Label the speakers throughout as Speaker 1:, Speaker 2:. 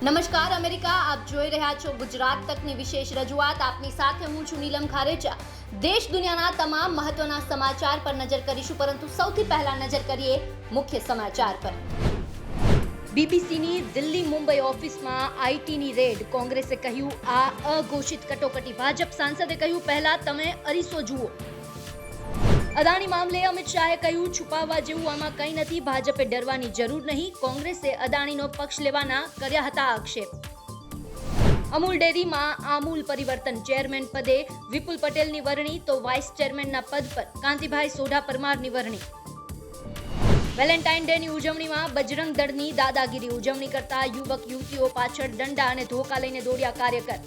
Speaker 1: નમસ્કાર અમેરિકા, આપ જોઈ રહ્યા છો ગુજરાત તકની વિશેષ રજૂઆત. આપની સાથે હું છું નીલમ ખારેચા. દેશ દુનિયાના તમામ મહત્વના સમાચાર પર નજર કરીશું, પરંતુ સૌથી પહેલા નજર કરીએ મુખ્ય સમાચાર પર. બીબીસીની દિલ્હી મુંબઈ ઓફિસમાં આઈટીની રેડ. કોંગ્રેસે કહ્યું આ અઘોષિત કટોકટી. ભાજપ સાંસદે કહ્યું પહેલા તમે અરીસો જુઓ. અદાણી મામલે અમિત શાહે કહ્યું છુપાવવા જેવું આમાં કંઈ નથી, ભાજપે ડરવાની જરૂર નહીં. કોંગ્રેસે અદાણીનો પક્ષ લેવાના કર્યા હતા આક્ષેપ. અમૂલ ડેરીમાં આમૂલ પરિવર્તન. ચેરમેન પદે વિપુલ પટેલની વરણી, તો વાઇસ ચેરમેનના પદ પર કાંતિભાઈ સોઢા પરમારની વરણી. વેલેન્ટાઇન ડેની ઉજવણીમાં બજરંગ દળની દાદાગીરી. ઉજવણી કરતા યુવક યુવતીઓ પાછળ દંડા અને ધોકા લઈને દોડ્યા કાર્યકર.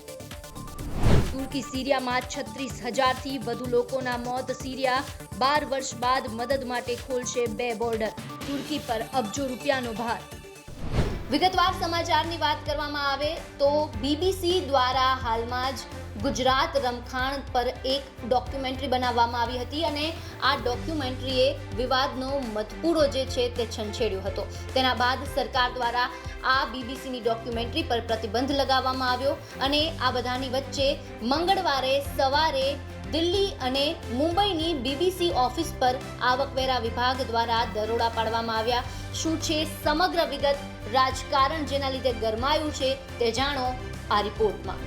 Speaker 1: તુર્કી સિરિયામાં 36,000થી વધુ લોકોના મોત. સિરિયા 12 વર્ષ બાદ મદદ માટે ખોલશે 2 બોર્ડર. તુર્કી પર અબજો રૂપિયાનો ભાર. વિગતવાર સમાચારની વાત કરવામાં આવે તો બીબીસી દ્વારા હાલમાં જ ગુજરાત રમખાણ પર એક ડોક્યુમેન્ટરી બનાવવામાં આવી હતી અને આ ડોક્યુમેન્ટરીએ વિવાદનો મધપૂડો જે છે તે છંછેડ્યો હતો. તેના બાદ સરકાર દ્વારા આ બીબીસીની ડોક્યુમેન્ટરી પર પ્રતિબંધ લગાવવામાં આવ્યો અને આ બધાની વચ્ચે મંગળવારે સવારે દિલ્હી અને મુંબઈની બીબીસી ઓફિસ પર આવકવેરા વિભાગ દ્વારા દરોડા પાડવામાં આવ્યા. શું છે સમગ્ર વિગત, રાજકારણ જેના લીધે ગરમાયું છે તે જાણો આ રિપોર્ટમાં.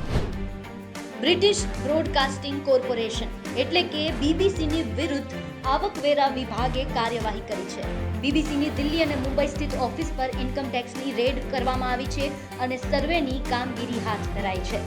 Speaker 1: બ્રિટિશ બ્રોડકાસ્ટિંગ કોર્પોરેશન એટલે કે બીબીસીની વિરુદ્ધ આવકવેરા વિભાગે કાર્યવાહી કરી છે. બીબીસીની દિલ્હી અને મુંબઈ સ્થિત ઓફિસ પર ઇન્કમ ટેક્સની રેડ કરવામાં આવી છે અને સર્વેની કામગીરી હાથ ધરાઈ છે.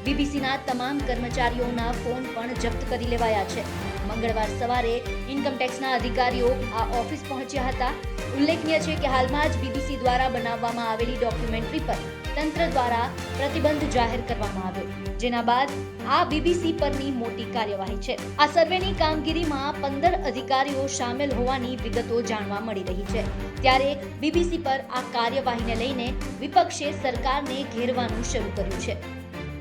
Speaker 1: બીબીસીના તમામ કર્મચારીઓના ફોન પણ જપ્ત કરી લેવાયા છે. મંગળવાર સવારે ઇન્કમ ટેક્સના અધિકારીઓ આ ઓફિસ પહોંચ્યા હતા. ઉલ્લેખનીય છે કે હાલમાં જ બીબીસી દ્વારા બનાવવામાં આવેલી ડોક્યુમેન્ટરી પર તંત્ર દ્વારા પ્રતિબંધ જાહેર કરવામાં આવ્યો, જેના બાદ આ બીબીસી પરની મોટી કાર્યવાહી છે. આ સર્વેની કામગીરીમાં 15 અધિકારીઓ સામેલ હોવાની વિગતો જાણવા મળી રહી છે. ત્યારે બીબીસી પર આ કાર્યવાહીને લઈને વિપક્ષે સરકારને ઘેરવાનું શરૂ કર્યું છે.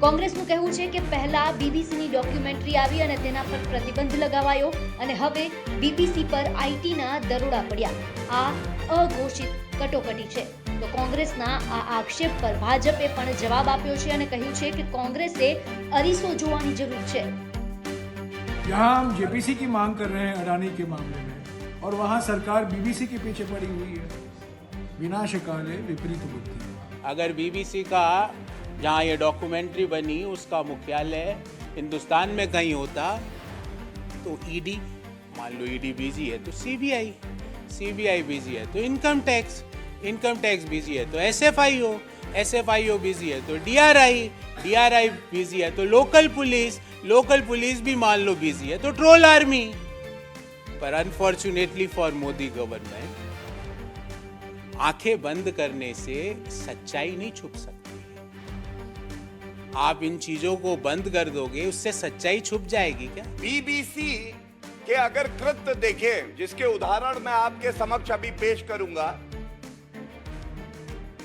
Speaker 1: કોંગ્રેસનું કહેવું છે કે પહેલા બીબીસીની ડોક્યુમેન્ટરી આવી અને તેના પર પ્રતિબંધ લગાવાયો અને હવે બીબીસી પર આઈટીના દરોડા પડ્યા. આ અઘોષિત કટોકટી છે. તો કોંગ્રેસના આ આક્ષેપ પર ભાજપે પણ જવાબ આપ્યો છે અને કહ્યું છે કે કોંગ્રેસે અરીસો જોવાની જરૂર છે.
Speaker 2: यहाँ हम जेपीसी की मांग कर रहे हैं अडानी के मामले में और वहाँ सरकार बीबीसी के पीछे पड़ी हुई है. विनाश काले विपरीत बुद्धि.
Speaker 3: अगर बीबीसी का जहाँ ये डॉक्यूमेंट्री बनी उसका मुख्यालय हिंदुस्तान में कहीं होता तो ईडी, मान लो ईडी बिजी है तो सीबीआई बिजी है तो इनकम टैक्स बिजी है तो एसएफआईओ बिजी है तो डीआरआई बिजी है तो लोकल पुलिस भी मान लो बिजी है तो ट्रोल आर्मी. पर अनफॉर्चुनेटली फॉर मोदी गवर्नमेंट आंखें बंद करने से सच्चाई नहीं छुप सकती. आप इन चीजों को बंद कर दोगे उससे सच्चाई छुप जाएगी क्या?
Speaker 4: बीबीसी के अगर कृत्य देखें, जिसके उदाहरण मैं आपके समक्ष अभी पेश करूंगा,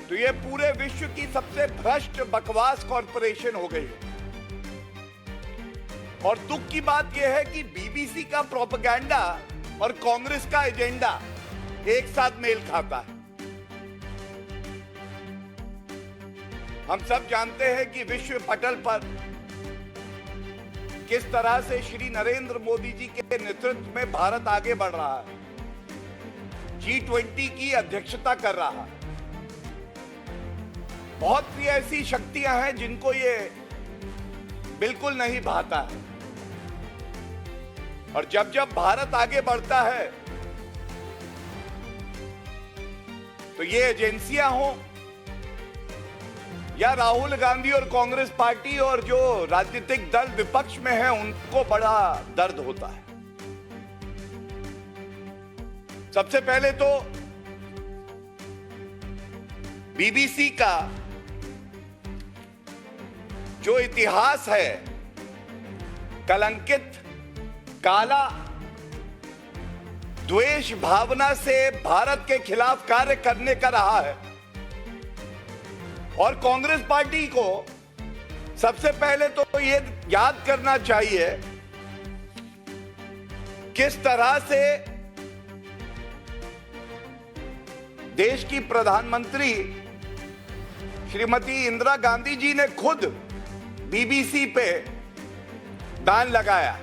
Speaker 4: तो ये पूरे विश्व की सबसे भ्रष्ट बकवास कॉरपोरेशन हो गई है. और दुख की बात यह है कि बीबीसी का प्रोपेगेंडा और कांग्रेस का एजेंडा एक साथ मेल खाता है. हम सब जानते हैं कि विश्व पटल पर किस तरह से श्री नरेंद्र मोदी जी के नेतृत्व में भारत आगे बढ़ रहा है, G20 की अध्यक्षता कर रहा है. बहुत सी ऐसी शक्तियां हैं जिनको ये बिल्कुल नहीं भाता है. और जब जब भारत आगे बढ़ता है तो ये एजेंसियां हों या राहुल गांधी और कांग्रेस पार्टी और जो राजनीतिक दल विपक्ष में है, उनको बड़ा दर्द होता है. सबसे पहले तो बीबीसी का जो इतिहास है कलंकित, काला, द्वेष भावना से भारत के खिलाफ कार्य करने का रहा है. और कांग्रेस पार्टी को सबसे पहले तो ये याद करना चाहिए किस तरह से देश की प्रधानमंत्री श्रीमती इंदिरा गांधी जी ने खुद बीबीसी पे बैन लगाया।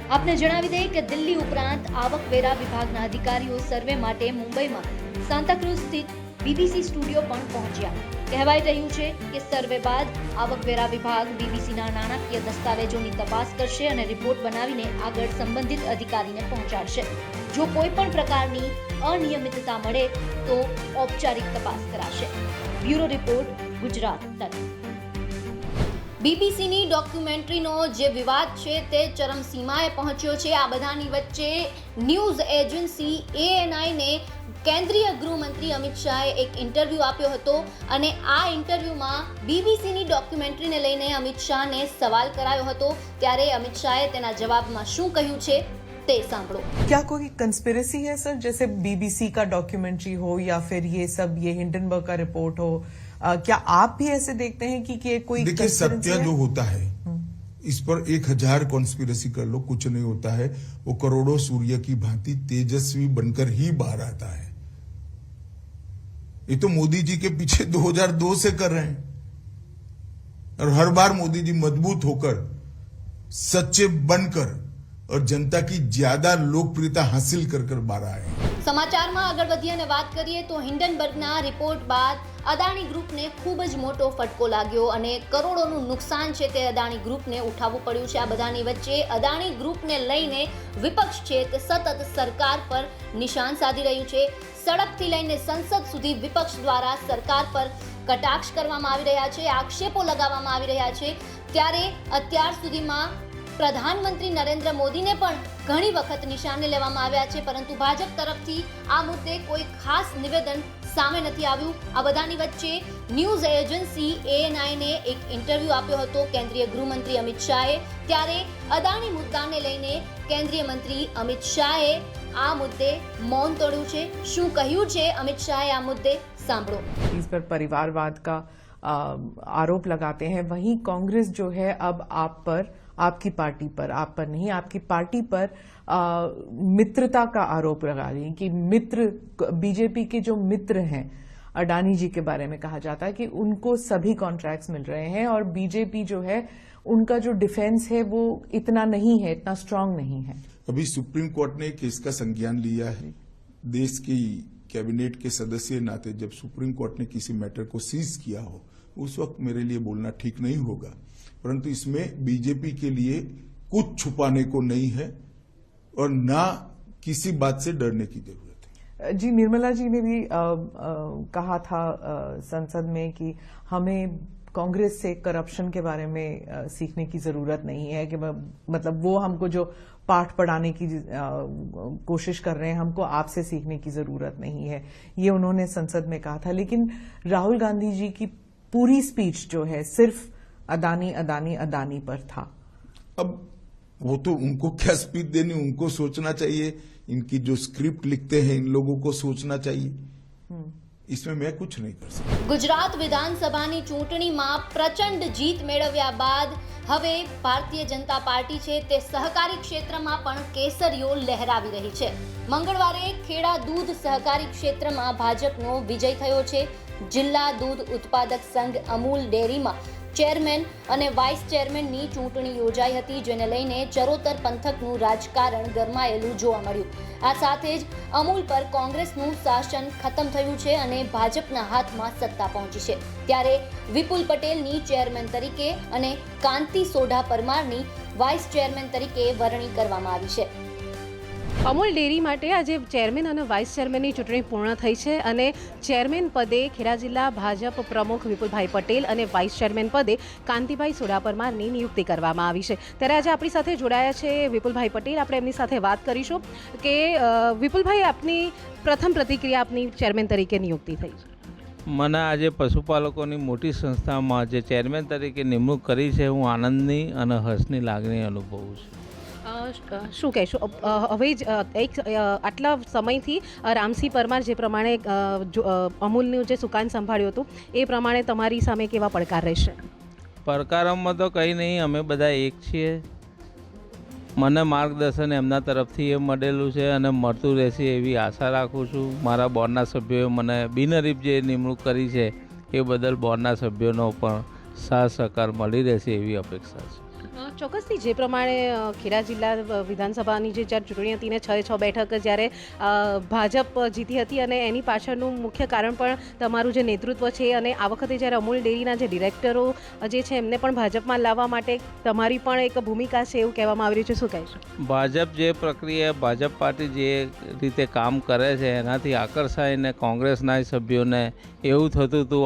Speaker 1: આપને જણાવી દઈએ કે દિલ્હી ઉપરાંત આવકવેરા વિભાગના અધિકારીઓ સર્વે માટે મુંબઈમાં સાંતાક્રુઝ સ્થિત બીબીસી સ્ટુડિયો પણ પહોંચ્યા. કહેવાઈ રહ્યું છે કે સર્વે બાદ આવકવેરા વિભાગ બીબીસીના નાણાકીય દસ્તાવેજોની તપાસ કરશે અને રિપોર્ટ બનાવીને આગળ સંબંધિત અધિકારીને પહોંચાડશે. જો કોઈ પણ પ્રકારની અનિયમિતતા મળે તો ઔપચારિક તપાસ કરાશે. બ્યુરો રિપોર્ટ, ગુજરાત તક. બીબીસીની ડોક્યુમેન્ટરીનો જે વિવાદ છે તે ચરમસીમાએ પહોંચ્યો છે. આ બધાની વચ્ચે ન્યૂઝ એજન્સી ANI-ને કેન્દ્રીય ગૃહમંત્રી અમિત શાહે એક ઇન્ટરવ્યૂ આપ્યો હતો અને આ ઇન્ટરવ્યૂમાં બીબીસીની ડોક્યુમેન્ટરીને લઈને અમિત શાહને સવાલ કરાયો હતો. ત્યારે અમિત શાહે તેના જવાબમાં શું કહ્યું છે તે સાંભળો.
Speaker 5: क्या कोई कंस्पिरेसी है सर, जैसे बीबीसी का डॉक्यूमेंट्री हो या फिर ये सब ये हिंडनबर्ग का रिपोर्ट हो, क्या आप भी ऐसे देखते हैं कि ये कोई
Speaker 6: देखिए
Speaker 5: conspiracy
Speaker 6: सत्य
Speaker 5: है?
Speaker 6: जो होता है इस पर 1000 कॉन्स्पिरेसी कर लो, कुछ नहीं होता है. वो करोड़ों सूर्य की भांति तेजस्वी बनकर ही बाहर आता है. ये तो मोदी जी के पीछे 2002 से कर रहे हैं और हर बार मोदी जी मजबूत होकर सच्चे बनकर और जनता की ज्यादा लोकप्रियता हासिल कर बाहर आए.
Speaker 1: સમાચારમાં આગળ વધીએ અને વાત કરીએ તો હિન્ડનબર્ગના રિપોર્ટ બાદ અદાણી ગ્રુપને ખૂબ જ મોટો ફટકો લાગ્યો અને કરોડોનું નુકસાન છે તે અદાણી ગ્રુપને ઉઠાવવું પડ્યું છે. આ બધાની વચ્ચે અદાણી ગ્રુપને લઈને વિપક્ષ છે તે સતત સરકાર પર નિશાન સાધી રહ્યું છે. સડકથી લઈને સંસદ સુધી વિપક્ષ દ્વારા સરકાર પર કટાક્ષ કરવામાં આવી રહ્યા છે, આક્ષેપો લગાવવામાં આવી રહ્યા છે. ત્યારે અત્યાર સુધીમાં પ્રધાનમંત્રી નરેન્દ્ર મોદીને પણ ઘણી વખત નિશાને લેવામાં આવ્યા છે, પરંતુ ભાજપ તરફથી આ મુદ્દે કોઈ ખાસ નિવેદન સામે નથી આવ્યું. આ બધાની વચ્ચે ન્યૂઝ એજન્સી ANI-ને એક ઇન્ટરવ્યૂ આપ્યો હતો કેન્દ્રીય ગૃહમંત્રી અમિત શાહે. ત્યારે અદાણી મુદ્દાને લઈને કેન્દ્રીય મંત્રી અમિત શાહે આ મુદ્દે મૌન તોડ્યું છે. શું કહ્યું છે અમિત શાહે આ મુદ્દે સાંભળો.
Speaker 5: इस पर परिवारवाद का आरोप लगाते हैं, वहीं कांग्रेस जो है अब आप पर, आपकी पार्टी पर, आप पर नहीं आपकी पार्टी पर मित्रता का आरोप लगा रही है कि मित्र, बीजेपी के जो मित्र हैं अडानी जी के बारे में कहा जाता है कि उनको सभी कॉन्ट्रैक्ट्स मिल रहे हैं और बीजेपी जो है उनका जो डिफेंस है वो इतना नहीं है, इतना स्ट्रांग नहीं है.
Speaker 6: अभी सुप्रीम कोर्ट ने केस का संज्ञान लिया है. देश की कैबिनेट के सदस्य नाते जब सुप्रीम कोर्ट ने किसी मैटर को सीज किया हो उस वक्त मेरे लिए बोलना ठीक नहीं होगा, परंतु इसमें बीजेपी के लिए कुछ छुपाने को नहीं है और ना किसी बात से डरने की जरूरत है.
Speaker 5: जी, निर्मला जी ने भी कहा था संसद में कि हमें कांग्रेस से करप्शन के बारे में सीखने की जरूरत नहीं है, कि मतलब वो हमको जो पाठ पढ़ाने की कोशिश कर रहे हैं हमको आपसे सीखने की जरूरत नहीं है, ये उन्होंने संसद में कहा था. लेकिन राहुल गांधी जी की पूरी स्पीच जो है सिर्फ अदानी अदानी अदानी पर था.
Speaker 6: अब वो तो उनको क्या स्पीच देनी, उनको सोचना चाहिए. इनकी जो स्क्रिप्ट लिखते हैं इन लोगों को सोचना चाहिए. इसमें मैं कुछ नहीं कर सकता.
Speaker 1: ગુજરાત વિધાનસભાની ચૂંટણીમાં પ્રચંડ જીત મેળવ્યા બાદ હવે ભારતીય જનતા પાર્ટી છે તે સહકારી ક્ષેત્રમાં પણ કેસરીઓ લહેરાવી રહી છે. મંગળવારે ખેડા દૂધ સહકારી ક્ષેત્રમાં ભાજપનો વિજય થયો છે. જિલ્લા દૂધ ઉત્પાદક સંઘ અમૂલ ડેરીમાં ચેરમેન અને વાઇસ ચેરમેનની ચૂંટણી યોજાઈ હતી, જેને લઈને ચરોતર પંથકનું રાજકારણ ગરમાયેલું જોવા મળ્યું. આ સાથે જ અમૂલ પર કોંગ્રેસનું શાસન ખતમ થયું છે અને ભાજપના હાથમાં સત્તા પહોંચી છે. ત્યારે વિપુલ પટેલની ચેરમેન તરીકે અને કાંતિ સોઢા પરમારની વાઇસ ચેરમેન તરીકે વરણી કરવામાં આવી છે.
Speaker 7: અમૂલ ડેરી માટે આજે ચેરમેન અને વાઇસ ચેરમેનની ચૂંટણી પૂર્ણ થઈ છે અને ચેરમેન પદે ખેડા જિલ્લા ભાજપ પ્રમુખ વિપુલભાઈ પટેલ અને વાઇસ ચેરમેન પદે કાંતિભાઈ સોઢા પરમારની નિયુક્તિ કરવામાં આવી છે. ત્યારે આજે આપણી સાથે જોડાયા છે વિપુલભાઈ પટેલ. આપણે એમની સાથે વાત કરીશું કે વિપુલભાઈ, આપની પ્રથમ પ્રતિક્રિયા આપની ચેરમેન તરીકે નિયુક્તિ થઈ છે.
Speaker 8: મને આજે પશુપાલકોની મોટી સંસ્થામાં જે ચેરમેન તરીકે નિમણૂક કરી છે, હું આનંદની અને હર્ષની લાગણી અનુભવું છું.
Speaker 7: શું કહેશો, હવે જ એક આટલા સમયથી રામસિંહ પરમાર જે પ્રમાણે અમૂલનું જે સુકાન સંભાળ્યું હતું એ પ્રમાણે તમારી સામે કેવા પડકાર રહેશે?
Speaker 8: પડકારોમાં તો કંઈ નહીં, અમે બધા એક છીએ. મને માર્ગદર્શન એમના તરફથી એ મળેલું છે અને મળતું રહેશે એવી આશા રાખું છું. મારા બોર્ડના સભ્યોએ મને બિનહરીફ જે નિમણૂક કરી છે એ બદલ બોર્ડના સભ્યોનો પણ સાથ સહકાર મળી રહેશે એવી અપેક્ષા છે.
Speaker 7: ચોક્કસથી જે પ્રમાણે ખેડા જિલ્લા વિધાનસભાની જે જ્યારે ચૂંટણી હતી ને 6 બેઠક જ્યારે ભાજપ જીતી હતી અને એની પાછળનું મુખ્ય કારણ પણ તમારું જે નેતૃત્વ છે અને આ વખતે જ્યારે અમૂલ ડેરીના જે ડિરેક્ટરો જે છે એમને પણ ભાજપમાં લાવવા માટે તમારી પણ એક ભૂમિકા છે એવું કહેવામાં આવી રહ્યું છે. શું કહેશો?
Speaker 8: ભાજપ જે પ્રક્રિયા ભાજપ પાર્ટી જે રીતે કામ કરે છે એનાથી આકર્ષાઈને કોંગ્રેસના સભ્યોને એવું થતું હતું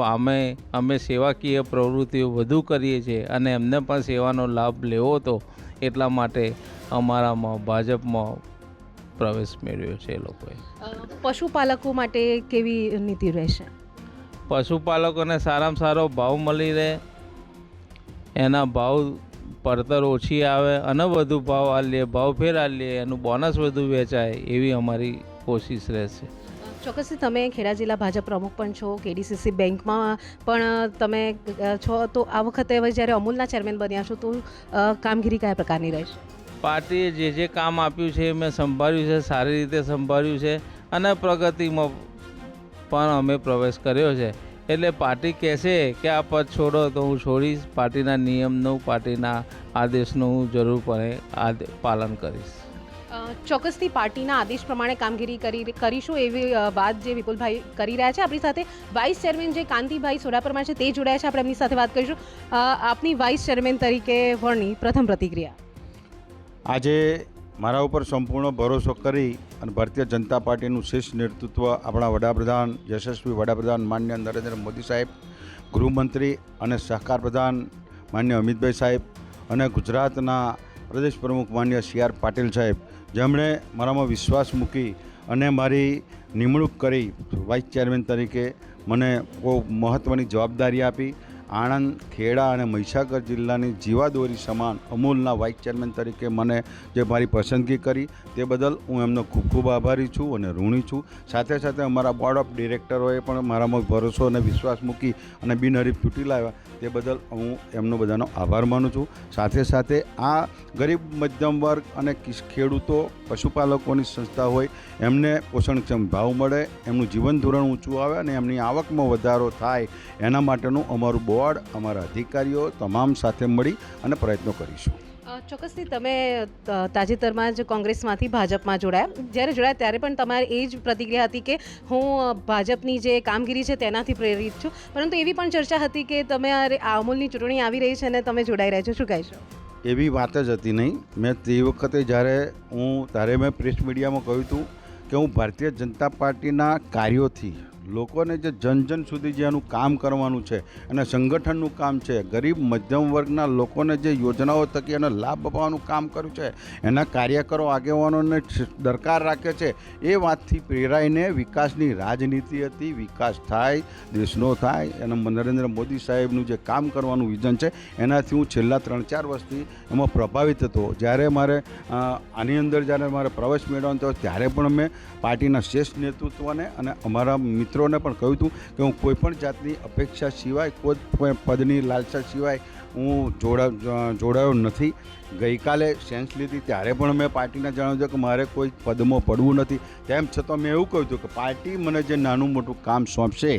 Speaker 8: અમે સેવાકીય પ્રવૃત્તિઓ વધુ કરીએ છીએ અને એમને પણ સેવાનો લાભ લેવો હતો, એટલા માટે અમારામાં ભાજપમાં પ્રવેશ મેળવ્યો છે એ લોકોએ.
Speaker 7: પશુપાલકો માટે કેવી નીતિ રહેશે?
Speaker 8: પશુપાલકોને સારામાં સારો ભાવ મળી રહે, એના ભાવ પડતર ઓછી આવે અને વધુ ભાવ આલીએ, ભાવ ફેર આલીએ, એનું બોનસ વધુ વેચાય એવી અમારી કોશિશ રહેશે.
Speaker 7: ચોક્કસથી તમે ખેડા જિલ્લા ભાજપ પ્રમુખ પણ છો, કેડીસીસી બેંકમાં પણ તમે છો, તો આ વખતે હવે જ્યારે અમૂલના ચેરમેન બન્યા છો તો કામગીરી કયા પ્રકારની રહેશે?
Speaker 8: પાર્ટીએ જે કામ આપ્યું છે મેં સંભાળ્યું છે, સારી રીતે સંભાળ્યું છે અને પ્રગતિમાં પણ અમે પ્રવેશ કર્યો છે. એટલે પાર્ટી કહેશે કે આ પદ છોડો તો હું છોડીશ. પાર્ટીના નિયમનું, પાર્ટીના આદેશનું હું જરૂરપણે પાલન કરીશ.
Speaker 7: ચોક્કસથી પાર્ટીના આદેશ પ્રમાણે કામગીરી કરીશું એવી વાત જે વિપુલભાઈ કરી રહ્યા છે. આપણી સાથે વાઇસ ચેરમેન જે કાંતિભાઈ સોડાપરમાર છે તે જોડાયા છે, આપણે એમની સાથે વાત કરીશું. આપની વાઇસ ચેરમેન તરીકે વરણી પ્રથમ પ્રતિક્રિયા?
Speaker 9: આજે મારા ઉપર સંપૂર્ણ ભરોસો કરી અને ભારતીય જનતા પાર્ટીનું શીર્ષ નેતૃત્વ આપણા વડાપ્રધાન, યશસ્વી વડાપ્રધાન માન્ય નરેન્દ્ર મોદી સાહેબ, ગૃહમંત્રી અને સહકાર પ્રધાન માન્ય અમિતભાઈ સાહેબ અને ગુજરાતના પ્રદેશ પ્રમુખ માન્ય CR પાટીલ સાહેબ, જેમણે મારામાં વિશ્વાસ મૂકી અને મારી નિમણૂક કરી વાઇસ ચેરમેન તરીકે મને બહુ મહત્ત્વની જવાબદારી આપી. આણંદ, ખેડા અને મહીસાગર જિલ્લાની જીવાદોરી સમાન અમૂલના વાઇસ ચેરમેન તરીકે મને જે મારી પસંદગી કરી તે બદલ હું એમનો ખૂબ ખૂબ આભારી છું અને ઋણી છું. સાથે સાથે અમારા બોર્ડ ઓફ ડિરેક્ટરોએ પણ મારામાં ભરોસો અને વિશ્વાસ મૂકી અને બિનહરીફ ચૂંટી લાવ્યા તે બદલ હું એમનો બધાનો આભાર માનું છું. સાથે સાથે આ ગરીબ મધ્યમ વર્ગ અને ખેડૂતો, પશુપાલકોની સંસ્થા હોય એમને પોષણક્ષમ ભાવ મળે, એમનું જીવન ધોરણ ઊંચું આવે અને એમની આવકમાં વધારો થાય એના માટેનું અમારું બોર્ડ, અમારા અધિકારીઓ તમામ સાથે મળી અને પ્રયત્નો કરીશું.
Speaker 7: ચોક્કસથી તમે તાજેતરમાં જ કોંગ્રેસમાંથી ભાજપમાં જોડાયા. જ્યારે જોડાયા ત્યારે પણ તમારી એ જ પ્રતિક્રિયા હતી કે હું ભાજપની જે કામગીરી છે તેનાથી પ્રેરિત છું, પરંતુ એવી પણ ચર્ચા હતી કે તમે અમૂલની ચૂંટણી આવી રહી છે અને તમે જોડાઈ રહ્યા છો. શું કહેશો?
Speaker 9: એવી વાત જ હતી નહીં. મેં તે વખતે ત્યારે મેં પ્રેસ મીડિયામાં કહ્યું હતું કે હું ભારતીય જનતા પાર્ટીના કાર્યોથી લોકોને જે જન સુધી જે એનું કામ કરવાનું છે અને સંગઠનનું કામ છે, ગરીબ મધ્યમ વર્ગના લોકોને જે યોજનાઓ થકી એને લાભ અપાવવાનું કામ કર્યું છે, એના કાર્યકરો, આગેવાનોને દરકાર રાખે છે, એ વાતથી પ્રેરાઈને વિકાસની રાજનીતિ હતી. વિકાસ થાય, દેશનો થાય, અને નરેન્દ્ર મોદી સાહેબનું જે કામ કરવાનું વિઝન છે એનાથી હું છેલ્લા 3-4 વર્ષથી એમાં પ્રભાવિત હતો. જ્યારે મારે આની અંદર જ્યારે મારે પ્રવેશ મેળવવાનો થયો ત્યારે પણ મેં પાર્ટીના શ્રેષ્ઠ નેતૃત્વને અને અમારા મિત્રોને પણ કહ્યું હતું કે હું કોઈપણ જાતની અપેક્ષા સિવાય, કોઈ પદની લાલસા સિવાય હું જોડાયો નથી. ગઈકાલે સેન્સ લીધી ત્યારે પણ મેં પાર્ટીને જણાવ્યું હતું કે મારે કોઈ પદમાં પડવું નથી. તેમ છતાં મેં એવું કહ્યું હતું કે પાર્ટી મને જે નાનું મોટું કામ સોંપશે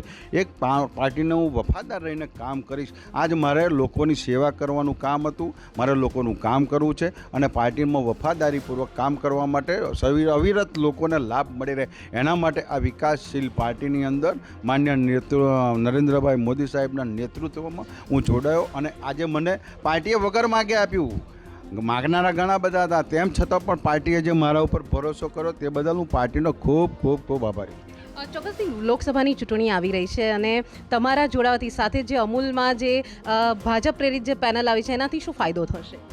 Speaker 9: એક પાર્ટીને હું વફાદાર રહીને કામ કરીશ. આજ મારે લોકોની સેવા કરવાનું કામ હતું, મારે લોકોનું કામ કરવું છે અને પાર્ટીમાં વફાદારીપૂર્વક કામ કરવા માટે અવિરત લોકોને લાભ મળી રહે એના માટે આ વિકાસશીલ પાર્ટીની અંદર માન્ય નરેન્દ્રભાઈ મોદી સાહેબના નેતૃત્વમાં હું જોડાયો અને આજે મને પાર્ટીએ વગર માગે આપ્યું. માગનારા ઘણા બધા હતા, તેમ છતાં પણ પાર્ટીએ જે મારા ઉપર ભરોસો કર્યો તે બદલ હું પાર્ટીનો ખૂબ ખૂબ ખૂબ આભારી.
Speaker 7: ચોક્કસથી લોકસભાની ચૂંટણી આવી રહી છે અને તમારા જોડાવાથી સાથે જે અમૂલમાં જે ભાજપ પ્રેરિત જે પેનલ આવી છે એનાથી શું ફાયદો થશે?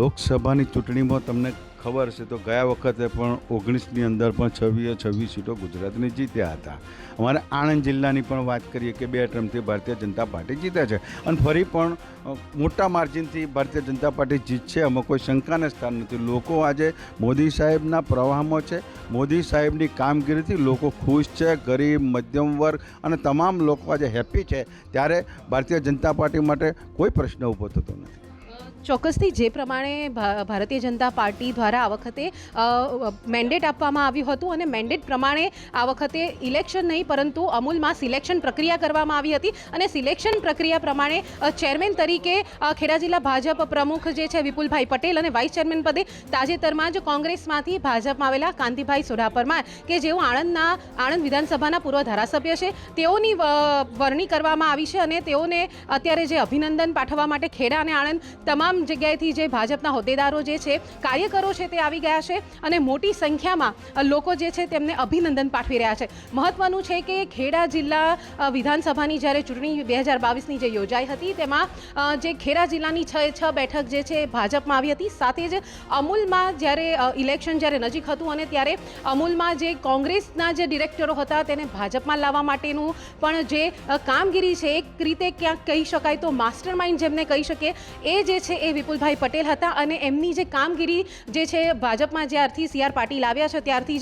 Speaker 9: લોકસભાની ચૂંટણીમાં તમને ખબર છે તો ગયા વખતે પણ 19ની અંદર પણ 26 સીટો ગુજરાતની જીત્યા હતા. અમારે આણંદ જિલ્લાની પણ વાત કરીએ કે 2 ટર્મથી ભારતીય જનતા પાર્ટી જીતે છે અને ફરી પણ મોટા માર્જિનથી ભારતીય જનતા પાર્ટી જીતશે, એમાં કોઈ શંકાને સ્થાન નથી. લોકો આજે મોદી સાહેબના પ્રવાહમાં છે, મોદી સાહેબની કામગીરીથી લોકો ખુશ છે. ગરીબ, મધ્યમ વર્ગ અને તમામ લોકો આજે હેપી છે, ત્યારે ભારતીય જનતા પાર્ટી માટે કોઈ પ્રશ્ન ઊભો થતો નથી.
Speaker 7: ચોક્કસથી જે પ્રમાણે ભારતીય જનતા પાર્ટી દ્વારા આ વખતે મેન્ડેટ આપવામાં આવ્યું હતું અને મેન્ડેટ પ્રમાણે આ વખતે ઇલેક્શન નહીં પરંતુ અમૂલમાં સિલેક્શન પ્રક્રિયા કરવામાં આવી હતી અને સિલેક્શન પ્રક્રિયા પ્રમાણે ચેરમેન તરીકે ખેડા જિલ્લા ભાજપ પ્રમુખ જે છે વિપુલભાઈ પટેલ અને વાઇસ ચેરમેન પદે તાજેતરમાં જ કોંગ્રેસમાંથી ભાજપમાં આવેલા કાંતિભાઈ સોઢા પરમાર કે જેઓ આણંદ વિધાનસભાના પૂર્વ ધારાસભ્ય છે તેઓની વરણી કરવામાં આવી છે અને તેઓને અત્યારે જે અભિનંદન પાઠવવા માટે ખેડા અને આણંદ તમામ જગ્યાએથી જે ભાજપના હોદ્દેદારો જે છે કાર્યકરો છે તે આવી ગયા છે અને મોટી સંખ્યામાં લોકો જે છે તેમને અભિનંદન પાઠવી રહ્યા છે. મહત્વનું છે કે ખેડા જિલ્લા વિધાનસભાની જ્યારે ચૂંટણી 2022ની જે યોજાઈ હતી તેમાં જે ખેડા જિલ્લાની 6 બેઠક જે છે ભાજપમાં આવી હતી. સાથે જ અમૂલમાં જ્યારે ઇલેક્શન જ્યારે નજીક હતું અને ત્યારે અમૂલમાં જે કોંગ્રેસના જે ડિરેક્ટરો હતા તેને ભાજપમાં લાવવા માટેનું પણ જે કામગીરી છે એક રીતે ક્યાંક કહી શકાય તો માસ્ટર માઇન્ડ જેમને કહી શકીએ એ જે છે એ વિપુલભાઈ પટેલ હતા અને એમની જે કામગીરી જે છે ભાજપમાં જ્યારથી CR પાટીલ આવ્યા છે ત્યારથી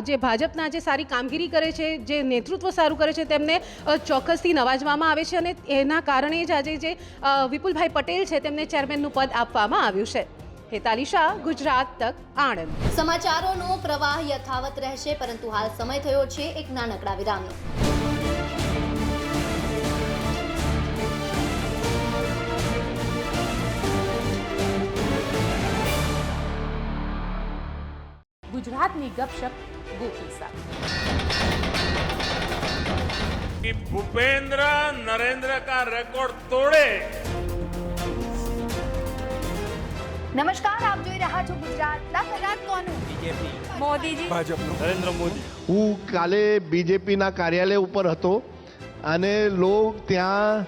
Speaker 7: જે ભાજપના જે સારી કામગીરી કરે છે જે નેતૃત્વ સારું કરે છે તેમને ચોક્કસથી નવાજવામાં આવે છે અને એના કારણે જ આજે જે વિપુલભાઈ પટેલ છે તેમને ચેરમેનનું પદ આપવામાં આવ્યું છે. હેતાલી શાહ, ગુજરાત તક, આણંદ.
Speaker 1: સમાચારોનો પ્રવાહ યથાવત રહેશે પરંતુ હાલ સમય થયો છે એક નાનકડા વિરામનો.
Speaker 5: गुजरात में गपशप गोखी साथ.
Speaker 10: कि भूपेंद्र नरेंद्र का रिकॉर्ड तोड़े.
Speaker 1: નમસ્કાર, આપ જોઈ રહ્યા છો ગુજરાતના ગુજરાત કોનું બીજેપી મોદીજી
Speaker 10: ભાજપનો નરેન્દ્ર મોદી.
Speaker 11: હું કાલે બીજેપીના કાર્યાલય ઉપર હતો અને લોગ ત્યાં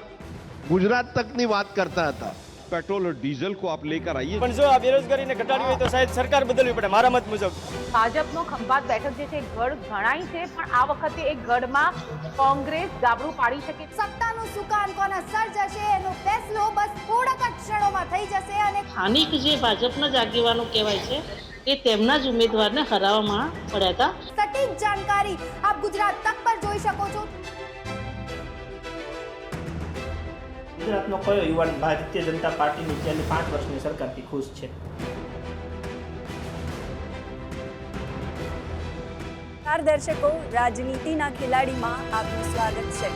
Speaker 11: ગુજરાત તકની વાત કરતા હતા.
Speaker 12: पेट्रोल और डीजल को आप लेकर आइए.
Speaker 13: પણ જો આ બેરોજગારીને ઘટાડવી હોય તો સાહેબ સરકાર બદલવી પડે મારા મત મુજબ.
Speaker 5: ભાજપનો ખંભાત બેઠક જે છે ગઢ ગણાય છે પણ આ વખતે એ ગઢમાં કોંગ્રેસ ગાબડું પાડી શકે.
Speaker 1: સત્તાનું સુકાન કોના સર જશે એનો ફેસલો બસ થોડાક જ ક્ષણોમાં થઈ જશે અને
Speaker 14: સ્થાનિક જે ભાજપના જ આગેવાનો કહેવાય છે એ તેમના જ ઉમેદવારને હરાવવામાં પડ્યા હતા.
Speaker 1: સટીક જાણકારી આપ ગુજરાત તક પર જોઈ શકો છો.
Speaker 13: ગુજરાતનો કયો યુવાન ભારતીય જનતા પાર્ટીની છેલ્લી 5 વર્ષની સરકારથી ખુશ છે?
Speaker 1: દર્શકો, રાજનીતિના ખેલાડીમાં આપનું સ્વાગત છે.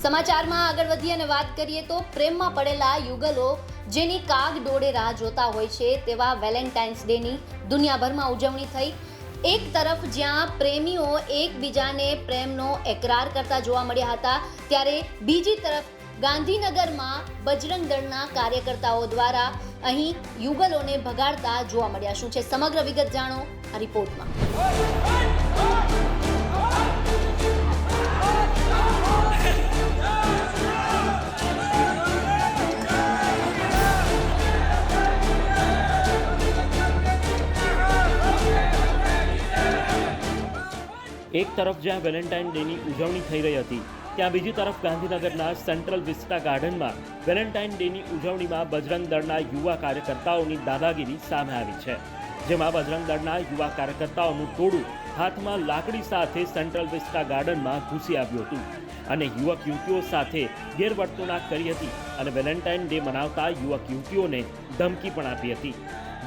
Speaker 1: સમાચારમાં આગળ વધીએ અને વાત કરીએ તો પ્રેમમાં પડેલા યુગલો જેની કાગ ડોળે રાહ જોતા હોય છે તેવા વેલેન્ટાઇન્સ ડેની દુનિયાભરમાં ઉજવણી થઈ. એક તરફ જ્યાં પ્રેમીઓ એકબીજાને પ્રેમનો એકરાર કરતા જોવા મળ્યા હતા ત્યારે બીજી તરફ ગાંધીનગરમાં બજરંગ દળના કાર્યકર્તાઓ દ્વારા અહીં યુગલોને ભગાડતા જોવા મળ્યા. શું છે સમગ્ર વિગત જાણો આ રિપોર્ટમાં.
Speaker 13: એક તરફ જ્યાં વેલેન્ટાઇન ડેની ઉજવણી થઈ રહી હતી ત્યાં બીજી તરફ ગાંધીનગરના સેન્ટ્રલ વિસ્ટા ગાર્ડનમાં વેલેન્ટાઇન ડેની ઉજવણીમાં બજરંગ દળના યુવા કાર્યકર્તાઓની દાદાગીરી સામે આવી છે. જેમાં બજરંગ દળના યુવા કાર્યકર્તાઓનું ટોળું હાથમાં લાકડી સાથે સેન્ટ્રલ વિસ્ટા ગાર્ડનમાં ઘૂસી આવ્યું હતું અને યુવક યુવતીઓ સાથે ગેરવર્તણૂક કરી હતી અને વેલેન્ટાઇન ડે મનાવતા યુવક યુવતીઓને ધમકી પણ આપી હતી.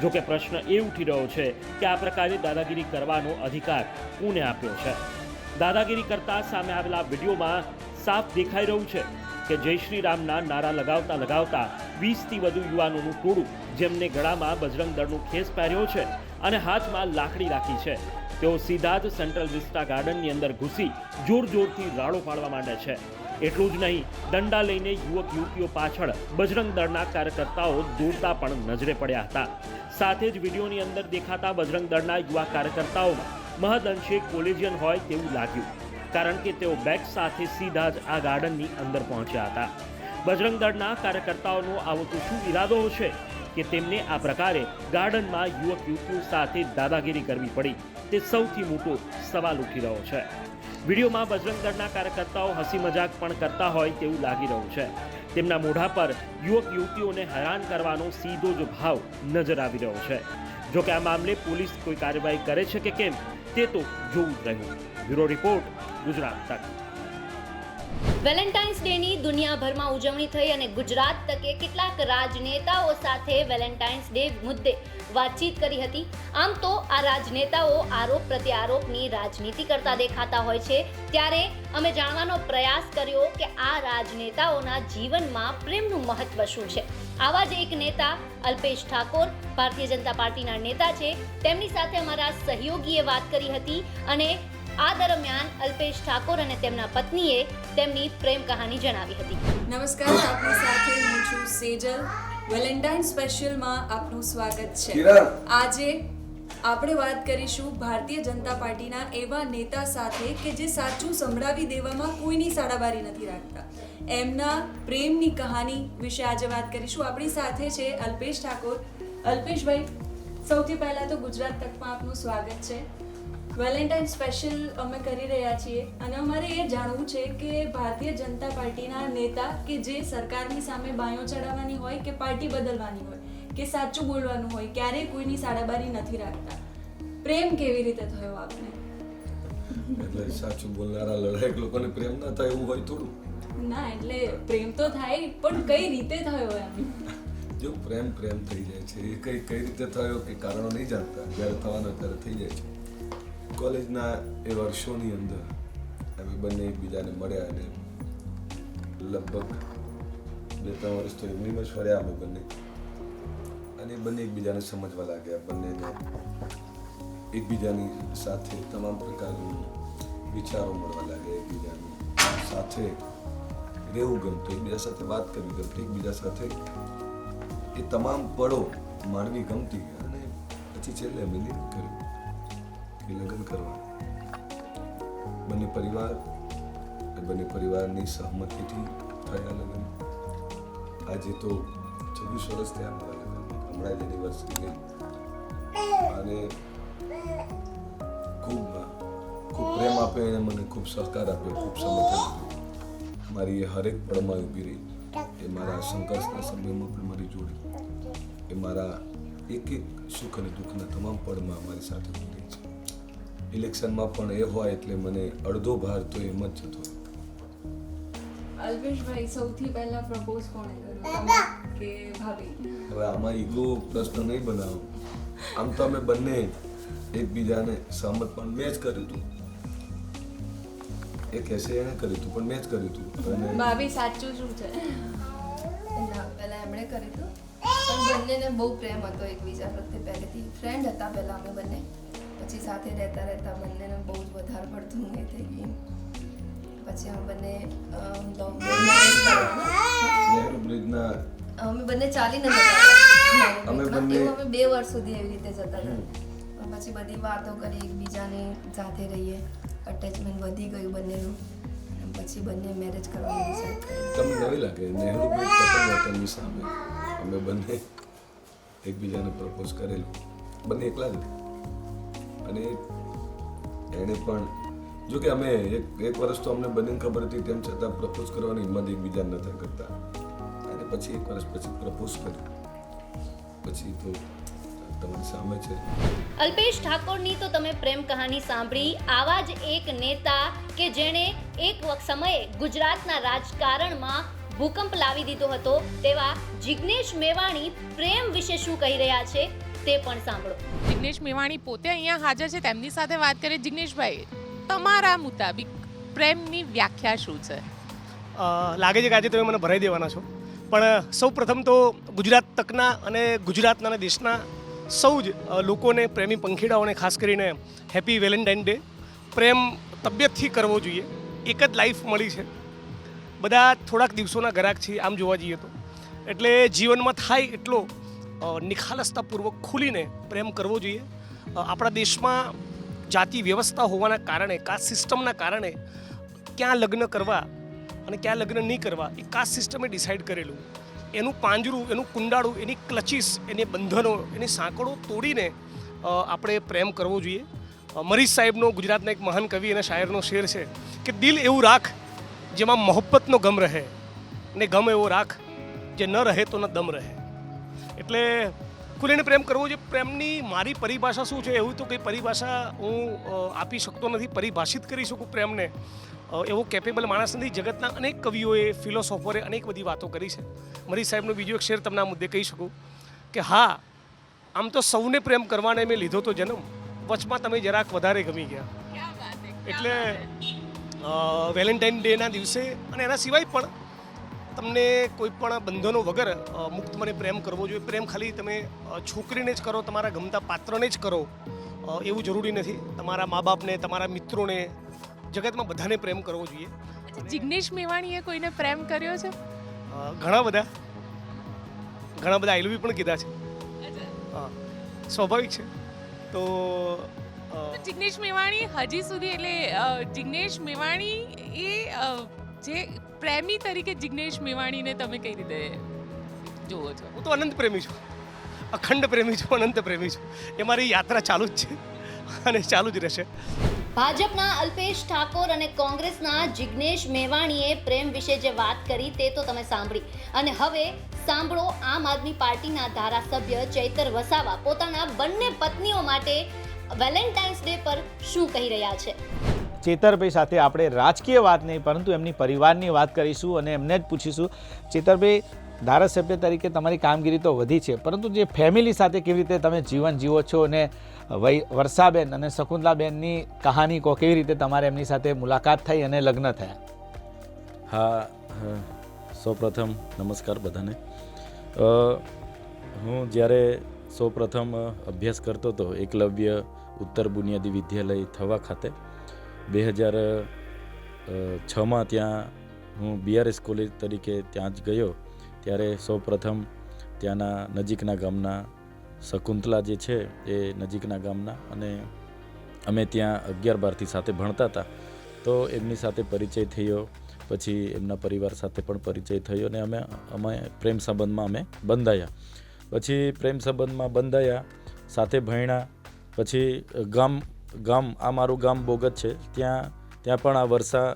Speaker 13: જોકે પ્રશ્ન એ ઉઠી રહ્યો છે કે આ પ્રકારે દાદાગીરી કરવાનો અધિકાર કોને આપ્યો છે? દાદાગીરી કરતા સામે આવેલા વિડીયોમાં સાફ દેખાઈ રહ્યું છે કે જય શ્રી રામના નારા લગાવતા 20થી વધુ યુવાનોનું ટોળું જેમને ગળામાં બજરંગ દળનું ખેસ પહેર્યો છે અને હાથમાં લાકડી રાખી છે તેઓ સીધા જ સેન્ટ્રલ વિસ્ટા ગાર્ડનની અંદર ઘૂસી જોરથી રાડો પાડવા માંડે છે. એટલું જ નહીં, દંડા લઈને યુવક યુવતીઓ પાછળ બજરંગ દળના કાર્યકર્તાઓ દોડતા પણ નજરે પડ્યા હતા. સાથે જ વિડીયોની અંદર દેખાતા બજરંગ દળના યુવા કાર્યકર્તાઓમાં મહદઅંશે કોલેજિયન હોય તેવું લાગ્યું કારણ કે તેઓ બેગ સાથે સીધા જ આ ગાર્ડનની અંદર પહોંચ્યા હતા. બજરંગ દળના કાર્યકર્તાઓનો આવો તો શું ઈરાદો છે કે તેમને આ પ્રકારે ગાર્ડનમાં યુવક યુવતીઓ સાથે દાદાગીરી કરવી પડી તે સૌથી મોટો સવાલ ઉઠી રહ્યો છે. વિડીયોમાં બજરંગ દળના કાર્યકર્તાઓ હસી મજાક પણ કરતા હોય તેવું લાગી રહ્યું છે. તેમના મોઢા પર યુવક યુવતીઓને હેરાન કરવાનો સીધો જ ભાવ નજર આવી રહ્યો છે. જો કે આ મામલે પોલીસ કોઈ કાર્યવાહી કરે છે કે કેમ તે તો જોવું જ રહ્યું. બ્યુરો રિપોર્ટ, ગુજરાત તક.
Speaker 1: વેલેન્ટાઇન્સ ડેની દુનિયાભરમાં ઉજવણી થઈ અને ગુજરાત તકે કેટલાક રાજનેતાઓ સાથે વેલેન્ટાઇન્સ ડે મુદ્દે વાતચીત કરી હતી. આમ તો આ રાજનેતાઓ આરોપ પ્રત્યારોપની રાજનીતિ કરતા દેખાતા હોય છે, ત્યારે અમે જાણવાનો પ્રયાસ કર્યો કે આ રાજનેતાઓના જીવનમાં પ્રેમનું મહત્વ શું છે. આવા જ એક નેતા અલ્પેશ ઠાકોર ભારતીય જનતા પાર્ટીના નેતા છે. તેમની સાથે અમારા સહયોગીએ વાત કરી હતી અને આ દરમિયાન અલ્પેશ ઠાકોર અને તેમના પત્નીએ તેમની પ્રેમ કહાની જણાવી હતી.
Speaker 15: નમસ્કાર, આપની સાથે હું છું સેજલ. વેલેન્ટાઇન સ્પેશિયલમાં આપનું સ્વાગત છે. આજે આપણે વાત કરીશું ભારતીય જનતા પાર્ટીના એવા નેતા સાથે કે જે સાચું સંભળાવી દેવામાં કોઈની સાડાબારી નથી રાખતા. એમના પ્રેમની કહાની વિશે આજે વાત કરીશું. આપણી સાથે છે અલ્પેશ ઠાકોર. અલ્પેશભાઈ, સૌથી પહેલાં તો ગુજરાત તકમાં આપનું સ્વાગત છે. વેલેન્ટાઇન સ્પેશિયલ અમે કરી રહ્યા છીએ અને અમારે એ જાણવું છે કે ભારતીય જનતા પાર્ટીના નેતા કે જે સરકારની સામે બાયો ચડાવવાની હોય કે પાર્ટી બદલવાની હોય કે સાચું બોલવાનું હોય, ક્યારેય કોઈની સાડાબારી નથી રાખતા. પ્રેમ કેવી રીતે થયો આપને?
Speaker 16: એટલે સાચું બોલનારા લડાયક લોકોને પ્રેમ ના થાય એવું હોય થોડું?
Speaker 15: ના, એટલે પ્રેમ તો થાય, પણ કઈ રીતે થયો એમ?
Speaker 16: જો પ્રેમ થઈ જાય છે એ કઈ રીતે થયો કે કારણો નહીં જાણતા, જ્યારે થવાનો ત્યારે થઈ જાય છે. કોલેજના એ વર્ષોની અંદર અમે બંને એકબીજાને મળ્યા અને લગભગ 2-3 વર્ષ તો એમની જ ફર્યા અમે બંને, અને બંને એકબીજાને સમજવા લાગ્યા. બંનેને એકબીજાની સાથે તમામ પ્રકારના વિચારો મળવા લાગ્યા, એકબીજાની સાથે રહેવું ગમતું, એકબીજા સાથે વાત કરવી ગમતી, એકબીજા સાથે એ તમામ પળો માણવી ગમતી. અને પછી છેલ્લે અમે નિર્ણય કર્યો લગ્ન કરવા. બંને પરિવારની સહમતિથી થયા લગ્ન. આજે તો 26 વર્ષ થયા અમારા લગ્ન, હમણાં જ એનિવર્સરી ગઈ. અને ખૂબ પ્રેમ આપ્યો એને, મને ખૂબ સહકાર આપ્યો, ખૂબ સમર્થન આપ્યું. મારી એ હરેક પળમાં ઊભી રહી. એ મારા સંઘર્ષના સમયમાં પણ મારી જોડે, એ મારા એક સુખ અને દુઃખના તમામ પળમાં મારી સાથે ઊભી રહી છે. ઇલેક્શનમાં પણ એ હોય એટલે મને અડધો ભાર તો એમ જ જતો.
Speaker 15: અલ્પેશભાઈ, સૌથી પહેલા પ્રપોઝ કોણે કર્યું, તમે કે ભાભી?
Speaker 16: હવે આમાં ઈગો પ્રશ્ન નહીં બનાવો. આમ તો અમે બંને એકબીજાને સહમત, પણ મેં જ કર્યું હતું. એ કહેશે એણે કર્યું હતું, પણ મેં જ કર્યું હતું. અને
Speaker 15: ભાભી, સાચું શું છે?
Speaker 17: ના, પહેલા એમણે કર્યું હતું, પણ બંનેને બહુ પ્રેમ હતો એકબીજા પ્રત્યે પહેલેથી. ફ્રેન્ડ હતા પહેલા અમે બંને, પછી સાથે રહેતા બંનેને બહુ જ વધારે પડતું એ થઈ ગયું. પછી અમે બંને
Speaker 16: નહેરુ બ્રિજના
Speaker 17: અમે બંને ચાલીને જતા અમે 2 વર્ષ સુધી એવી રીતે જતા હતા. પછી બધી વાતો કરી, એકબીજાની સાથે રહીએ, અટેચમેન્ટ વધી ગયું બંનેનું. પછી બંને મેરેજ કરવાનું ડિસાઈડ કર્યું.
Speaker 16: તમને નવી લાગે? નહેરુ બ્રિજ પતંગ હોટલની સામે અમે બંને એકબીજાને પ્રપોઝ કરેલું, બંને એકલા જ. અને એણે પણ, જો કે અમે એક વર્ષ તો અમને બંનેને ખબર હતી, તેમ છતાં પ્રપોઝ કરવાની હિંમત એકબીજાને નતા કરતા. અને પછી 1 વર્ષ પછી પ્રપોઝ કર્યું. પછી તો તમારી સામે છે.
Speaker 1: અલ્પેશ ઠાકોરની તો તમે પ્રેમ કહાની સાંભળી. આવા જ એક નેતા કે જેણે એક સમયે ગુજરાતના રાજકારણમાં ભૂકંપ લાવી દીધો હતો, તેવા જિગ્નેશ મેવાણી પ્રેમ વિશે શું કહી રહ્યા છે તે પણ સાંભળો.
Speaker 18: જિગ્નેશ મેવાણી પોતે અહીંયા હાજર છે, તેમની સાથે વાત કરીએ. જિગ્નેશભાઈ, તમારા મુતાબિક પ્રેમની વ્યાખ્યા શું છે?
Speaker 19: લાગે છે કે આજે તમે મને ભરાઈ દેવાના છો, પણ સૌ પ્રથમ તો ગુજરાત તકના અને ગુજરાતના અને દેશના સૌ જ લોકોને, પ્રેમી પંખીડાઓને ખાસ કરીને હેપી વેલેન્ટાઇન ડે. પ્રેમ તબિયતથી કરવો જોઈએ. એક જ લાઈફ મળી છે, બધા થોડાક દિવસોના ગરાક છે આમ જોવા જઈએ તો. એટલે જીવનમાં થાય એટલો નિખાલસતાપૂર્વક ખુલીને પ્રેમ કરવો જોઈએ. આપણા દેશમાં જાતિ વ્યવસ્થા હોવાના કારણે, કાસ્ટ સિસ્ટમના કારણે ક્યાં લગ્ન કરવા અને ક્યાં લગ્ન નહીં કરવા એ કાસ્ટ સિસ્ટમે ડિસાઇડ કરેલું. એનું પાંજરું, એનું કુંડાળું, એની ક્લચીસ, એની બંધનો, એની સાંકળો તોડીને આપણે પ્રેમ કરવો જોઈએ. મરીઝ સાહેબનો, ગુજરાતના એક મહાન કવિ અને શાયરનો શેર છે કે દિલ એવું રાખ જેમાં મોહબ્બતનો ગમ રહે, ને ગમ એવો રાખ જે ન રહે તો ન દમ રહે. એટલે ખુલીને પ્રેમ કરવો જોઈએ. પ્રેમની મારી પરિભાષા શું છે એવું તો કંઈ પરિભાષા હું આપી શકતો નથી, પરિભાષિત કરી શકું પ્રેમને એવો કેપેબલ માણસ નથી. જગતના અનેક કવિઓએ, ફિલોસોફરે અનેક બધી વાતો કરી છે. મરી સાહેબનો બીજો એક શેર તમને આ મુદ્દે કહી શકું કે હા, આમ તો સૌને પ્રેમ કરવાને મેં લીધો તો જન્મ, વચમાં તમે જરાક વધારે ગમી ગયા. એટલે વેલેન્ટાઇન ડેના દિવસે અને એના સિવાય પણ તમને કોઈ પણ બંધનો વગર મુક્ત મને પ્રેમ કરવો જોઈએ. પ્રેમ ખાલી તમે છોકરીને જ કરો, તમારા ગમતા પાત્રને જ કરો એવું જરૂરી નથી. તમારા મા બાપને, તમારા મિત્રોને, જગતમાં બધાને પ્રેમ કરવો જોઈએ.
Speaker 18: જિગ્નેશ મેવાણીએ કોઈને પ્રેમ કર્યો છે?
Speaker 19: ઘણા બધા આઈ લવ યુ પણ કીધા છે. હા, સ્વાભાવિક છે. તો
Speaker 18: જિગ્નેશ મેવાણી હજી સુધી, એટલે જિગ્નેશ મેવાણી એ જે પ્રેમી તરીકે જિગ્નેશ મેવાણીને તમે કઈ રીતે જુઓ છો?
Speaker 19: હું તો અનંત પ્રેમી છું, અખંડ પ્રેમી છું, અનંત પ્રેમી છું. એ મારી યાત્રા ચાલુ જ છે અને ચાલુ જ રહેશે.
Speaker 1: ભાજપના અલ્પેશ ઠાકોર અને કોંગ્રેસના જિગ્નેશ મેવાણીએ પ્રેમ વિશે જે વાત કરી તે તો તમે સાંભળી, અને હવે સાંભળો આમ આદમી પાર્ટીના ધારાસભ્ય ચૈતર વસાવા પોતાના બંને પત્નીઓ માટે વેલેન્ટાઇન્સ ડે પર શું કહી રહ્યા છે.
Speaker 20: ચેતરભાઈ સાથે આપણે રાજકીય વાત નહીં પરંતુ એમની પરિવારની વાત કરીશું અને એમને જ પૂછીશું. ચેતરભાઈ, ધારાસભ્ય તરીકે તમારી કામગીરી તો વધી છે, પરંતુ જે ફેમિલી સાથે કેવી રીતે તમે જીવન જીવો છો અને વર્ષાબેન અને શકુંતલાબેનની કહાની કહો, કેવી રીતે તમારે એમની સાથે મુલાકાત થઈ અને લગ્ન થયા?
Speaker 21: હા, સૌપ્રથમ નમસ્કાર બધાને. હું જ્યારે સૌપ્રથમ અભ્યાસ કરતો હતો એકલવ્ય ઉત્તર બુનિયાદી વિદ્યાલય થવા ખાતે 2006માં ત્યાં હું BRS કોલેજ તરીકે ત્યાં જ ગયો. ત્યારે સૌપ્રથમ ત્યાંના નજીકના ગામના શકુંતલા જે છે એ નજીકના ગામના, અને અમે ત્યાં 11-12થી સાથે ભણતા હતા. તો એમની સાથે પરિચય થયો, પછી એમના પરિવાર સાથે પણ પરિચય થયો અને અમે પ્રેમ સંબંધમાં અમે બંધાયા. પછી પ્રેમ સંબંધમાં બંધાયા, સાથે ભણ્યા. પછી ગામ આ મારું ગામ બોગત છે, ત્યાં પણ આ વર્ષા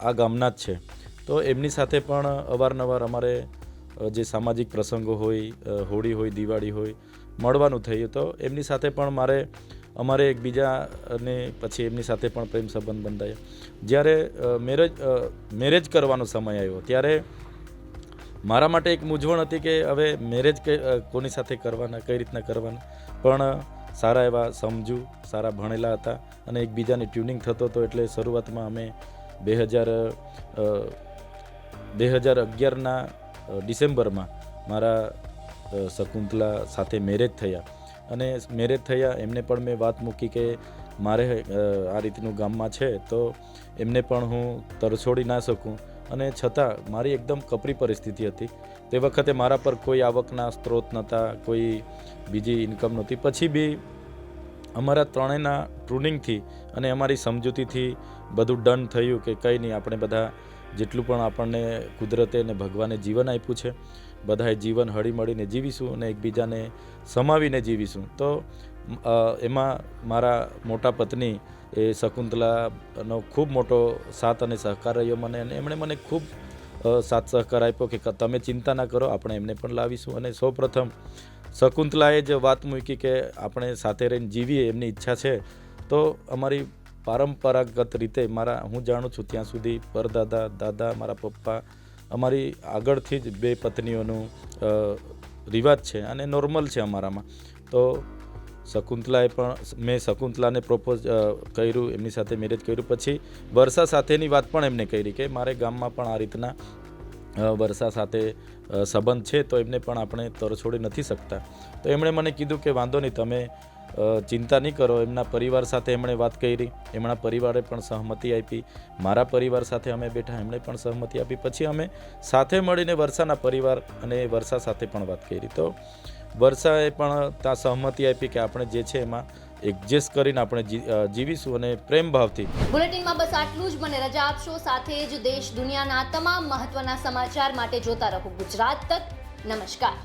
Speaker 21: આ ગામના જ છે. તો એમની સાથે પણ અવારનવાર અમારે જે સામાજિક પ્રસંગો હોય, હોળી હોય, દિવાળી હોય, મળવાનું થયું. તો એમની સાથે પણ અમારે એકબીજાને પછી એમની સાથે પણ પ્રેમ સંબંધ બંધાયા. જ્યારે મેરેજ કરવાનો સમય આવ્યો ત્યારે મારા માટે એક મૂંઝવણ હતી કે હવે મેરેજ કોની સાથે કરવાના, કઈ રીતના કરવાના. પણ સારા એવા સમજુ, સારા ભણેલા હતા અને એકબીજાની ટ્યુનિંગ થતો હતો. એટલે શરૂઆતમાં અમે 2011ના ડિસેમ્બરમાં મારા શકુંતલા સાથે મેરેજ થયા. અને મેરેજ થયા એમને પણ મેં વાત મૂકી કે મારે આ રીતનું ગામમાં છે તો એમને પણ હું તરછોડી ના શકું. અને છતાં મારી એકદમ કપરી પરિસ્થિતિ હતી. તે વખતે મારા પર કોઈ આવકના સ્ત્રોત નહોતા, કોઈ બીજી ઇન્કમ નહોતી. પછી બી અમારા ત્રણેયના ટ્રુનિંગથી અને અમારી સમજૂતીથી બધું ડન થયું કે કંઈ નહીં, આપણે બધા જેટલું પણ આપણને કુદરતે અને ભગવાને જીવન આપ્યું છે, બધાએ જીવન હળીમળીને જીવીશું અને એકબીજાને સમાવીને જીવીશું. તો એમાં મારા મોટા પત્ની એ શકુંતલાનો ખૂબ મોટો સાથ અને સહકાર રહ્યો મને, અને એમણે મને ખૂબ સાથ સહકાર આપ્યો કે તમે ચિંતા ના કરો, આપણે એમને પણ લાવીશું. અને સૌપ્રથમ શકુંતલાએ જ વાત મૂકી કે આપણે સાથે રહીને જીવીએ, એમની ઈચ્છા છે. તો અમારી પરંપરાગત રીતે હું જાણું છું ત્યાં સુધી પરદાદા, દાદા, મારા પપ્પા, અમારી આગળથી જ 2 પત્નીઓનું રિવાજ છે અને નોર્મલ છે અમારામાં. તો મેં શકુંતલાને પ્રપોઝ કર્યું, એમની સાથે મેરેજ કર્યું. પછી વર્ષા સાથેની વાત પણ એમને કરી કે મારે ગામમાં પણ આ રીતના વર્ષા સાથે સંબંધ છે તો એમને પણ આપણે તરછોડી નથી શકતા. તો એમણે મને કીધું કે વાંધો નહીં, તમે ચિંતા નહીં કરો. એમના પરિવાર સાથે એમણે વાત કરી, એમના પરિવારે પણ સહમતિ આપી. મારા પરિવાર સાથે અમે બેઠા, એમણે પણ સહમતિ આપી. પછી અમે સાથે મળીને વર્ષાના પરિવાર અને વર્ષા સાથે પણ વાત કરી. તો વર્ષાએ પણ ત્યાં સહમતિ આપી કે આપણે જે છે એમાં એડજસ્ટ કરીને આપણે જીવીશું અને પ્રેમ ભાવથી.
Speaker 1: બુલેટિનમાં બસ આટલું જ. મને રજા આપશો. સાથે જ દેશ દુનિયાના તમામ મહત્વના સમાચાર માટે જોતા રહો ગુજરાત તક. નમસ્કાર.